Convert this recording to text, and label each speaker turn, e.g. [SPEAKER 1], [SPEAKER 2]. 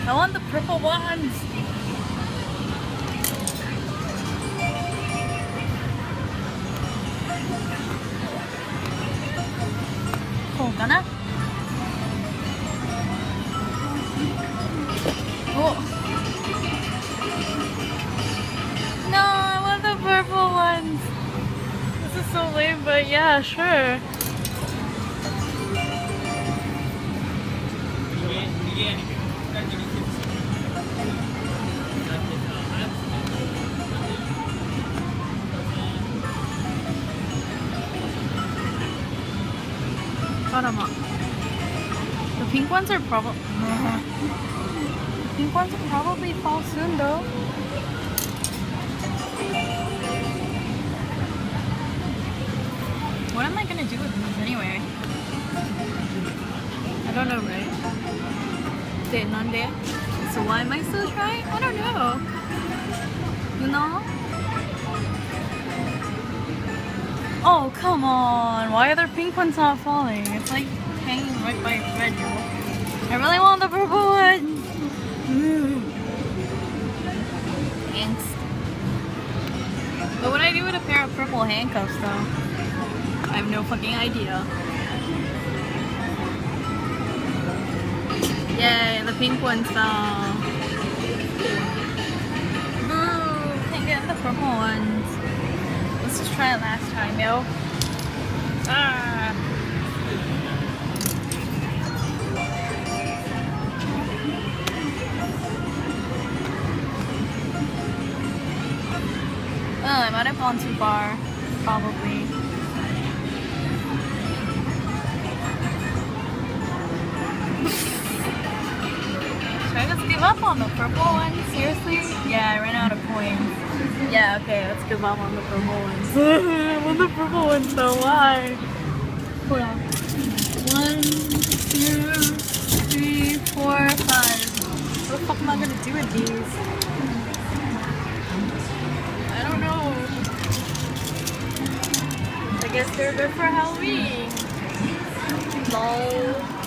[SPEAKER 1] I want the purple ones. Oh, gonna? Oh. No, I want the purple ones. This is so lame, but yeah, sure. The pink ones are probably. The pink ones will probably fall soon, though. What am I gonna do with these anyway? I don't know, right? So why am I still trying? I don't know. You know? Oh, come on. Why are the pink ones not falling? It's like hanging right by a thread. I really want the purple one. Thanks. What would I do with a pair of purple handcuffs, though? I have no fucking idea. Yay, the pink ones fell. Boo! Can't get the purple ones. Let's just try it last time, yo. Ah! Oh, I might have gone too far. Probably. Should I just give up on the purple ones? Seriously? Yeah, I ran out of coins. Yeah, okay, let's give up on the purple ones. I want the purple ones though, why? Hold on. 1, 2, 3, 4, 5. What the fuck am I gonna do with these? I don't know. I guess they're good for Halloween. Lol.